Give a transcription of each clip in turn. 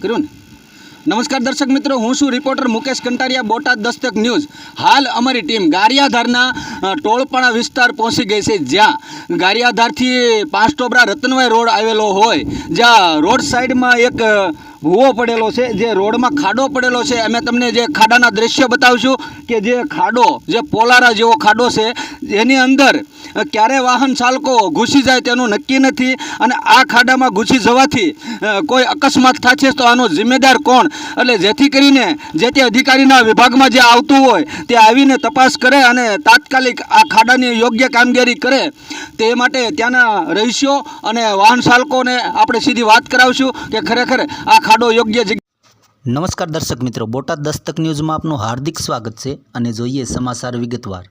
કર્યું ને? નમસ્કાર દર્શક મિત્રો, હું છું રિપોર્ટર મુકેશ કંટારિયા, બોટાદ દસ્તક ન્યૂઝ। હાલ અમારી ટીમ ગારિયાધારના ટોળપાણા વિસ્તાર પહોંચી ગઈ છે, જ્યાં ગારિયાધારથી પાંચટોબરા રતનભાઈ રોડ આવેલો હોય, જ્યાં રોડ સાઈડમાં એક ભૂવો પડેલો છે, જે રોડમાં ખાડો પડેલો છે। અમે તમને જે ખાડાના દ્રશ્ય બતાવશું કે જે ખાડો, જે પોલારા જેવો ખાડો છે, એની અંદર ક્યારે વાહન ચાલકો ઘૂસી જાય તેનું નક્કી નથી, અને આ ખાડામાં ઘૂસી જવાથી કોઈ અકસ્માત થશે તો આનો જિમ્મેદાર કોણ? એટલે જેથી કરીને જે તે અધિકારીના વિભાગમાં જે આવતું હોય તે આવીને તપાસ કરે અને તાત્કાલિક આ ખાડાની યોગ્ય કામગીરી કરે, તે માટે ત્યાંના રહીશો અને વાહન ચાલકોને આપણે સીધી વાત કરાવશું કે ખરેખર આ ખાડો યોગ્ય જગ્યા। નમસ્કાર દર્શક મિત્રો, બોટાદ દસ્તક ન્યૂઝમાં આપનું હાર્દિક સ્વાગત છે અને જોઈએ સમાચાર વિગતવાર।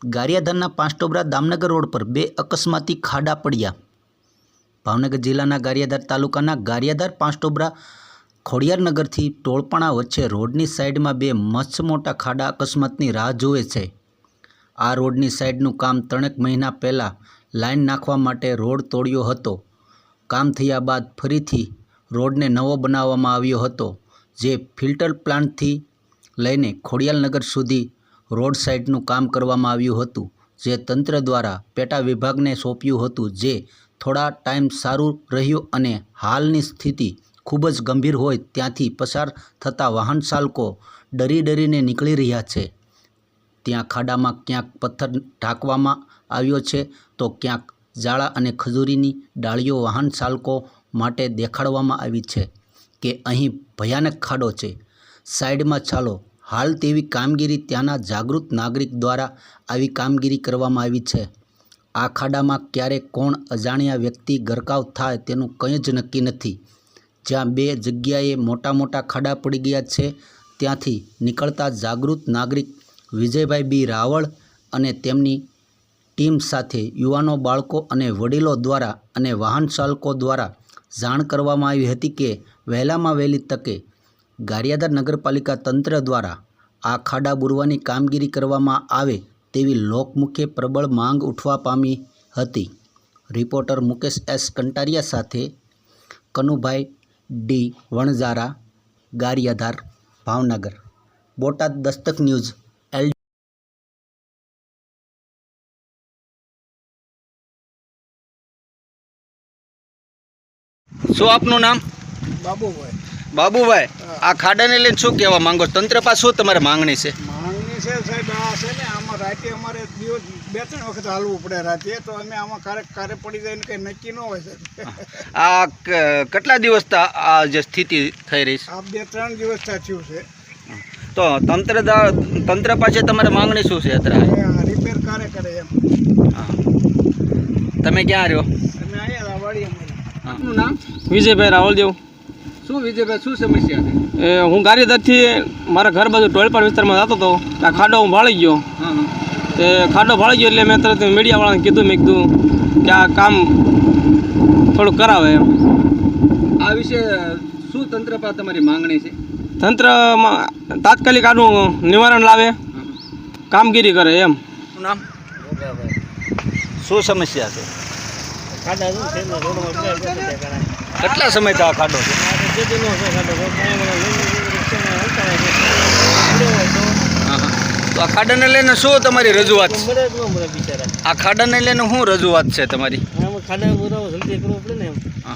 ગારિયાધારના પાંચટોબરા દામનગર રોડ પર બે અકસ્માતી ખાડા પડ્યા। ભાવનગર જિલ્લાના ગારિયાધાર તાલુકાના ગારિયાધાર પાંચટોબરા ખોડિયારનગરથી ટોળપાણા વચ્ચે રોડની સાઈડમાં બે મસ્ત મોટા ખાડા અકસ્માતની રાહ જુએ છે। આ રોડની સાઈડનું કામ 3 મહિના પહેલાં લાઇન નાખવા માટે રોડ તોડ્યો હતો। કામ થયા બાદ ફરીથી રોડને નવો બનાવવામાં આવ્યો હતો, જે ફિલ્ટર પ્લાન્ટથી લઈને ખોડિયારનગર સુધી રોડ સાઈડનું કામ કરવામાં આવ્યું હતું, જે તંત્ર દ્વારા પેટા વિભાગને સોંપ્યું હતું, જે થોડા ટાઈમ સારું રહ્યું અને હાલની સ્થિતિ ખૂબ જ ગંભીર હોય ત્યાંથી પસાર થતા વાહન ચાલકો ડરીને નીકળી રહ્યા છે। ત્યાં ખાડામાં ક્યાંક પથ્થર ઢાંકવામાં આવ્યો છે તો ક્યાંક જાળા અને ખજૂરીની ડાળીઓ વાહન ચાલકો માટે દેખાડવામાં આવી છે કે અહીં ભયાનક ખાડો છે, સાઈડમાં ચાલો। હાલ તેવી કામગીરી ત્યાંના જાગૃત નાગરિક દ્વારા આવી કામગીરી કરવામાં આવી છે। આ ખાડામાં ક્યારે કોણ અજાણ્યા વ્યક્તિ ગરકાવ થાય તેનું કંઈ જ નક્કી નથી। જ્યાં બે જગ્યાએ મોટા ખાડા પડી ગયા છે, ત્યાંથી નીકળતા જાગૃત નાગરિક વિજયભાઈ બી રાવળ અને તેમની ટીમ સાથે યુવાનો, બાળકો અને વડીલો દ્વારા અને વાહન ચાલકો દ્વારા જાણ કરવામાં આવી હતી કે વહેલામાં વહેલી તકે ગારિયાધાર નગરપાલિકા તંત્ર દ્વારા આ ખાડા બુરવાની કામગીરી કરવામાં આવે તેવી લોકમુખે પ્રબળ માંગ ઉઠવા પામી હતી। રિપોર્ટર મુકેશ એસ કંટારિયા સાથે Kanubhai D Vanzara, Gariyadhar, Bhavnagar. Botad Dastak news L. શું આપનું નામ? બાબુભાઈ। બાબુભાઈ, આ ખાડાને લઈને શું કહેવા માંગો છો? તંત્ર પાસે શું તમારે માંગણી છે? માંગણી છે સાહેબ, આ છે ને આમાં રાતે અમારે દિવસ 2-3 વખત હાલવું પડે રાતે, તો અમે આમાં કારે પડી જાય ને કંઈ નક્કી ન હોય સાહેબ। આ કેટલા દિવસથી આ જે સ્થિતિ થઈ રહી છે? આ 2-3 દિવસ થયું છે, તો તંત્ર પાસે તમારે માંગણી શું છે અત્યારે? રિપેર કરે એમ। હા, તમે ક્યાં રહ્યો? અમે અહીંયા વાડી અમારી। આપનું નામ? વિજયભાઈ રાવળદેવ। શું વિજયભાઈ, શું સમસ્યા છે? હું ગારિયાધારથી મારા ઘર બાજુ ટોળપાડ વિસ્તારમાં જતો હતો, આ ખાડો હું ભાળી ગયો। તે ખાડો ભાળી ગયો એટલે મેં તરત મીડિયાવાળાને કીધું, મેં કીધું કે આ કામ થોડુંક કરાવે એમ। આ વિશે શું તંત્ર પાસે તમારી માંગણી છે? તંત્રમાં તાત્કાલિક આનું નિવારણ લાવે, કામગીરી કરે એમ। શું નામ? શું સમસ્યા છે? કેટલા સમયથી આ ખાડો છે? તો આ ખાડાને લઈને શું તમારી રજૂઆત છે? આ ખાડાને લઈને શું રજૂઆત છે તમારી? ખાડા જલ્દી કરવો પડે ને એમ। હા,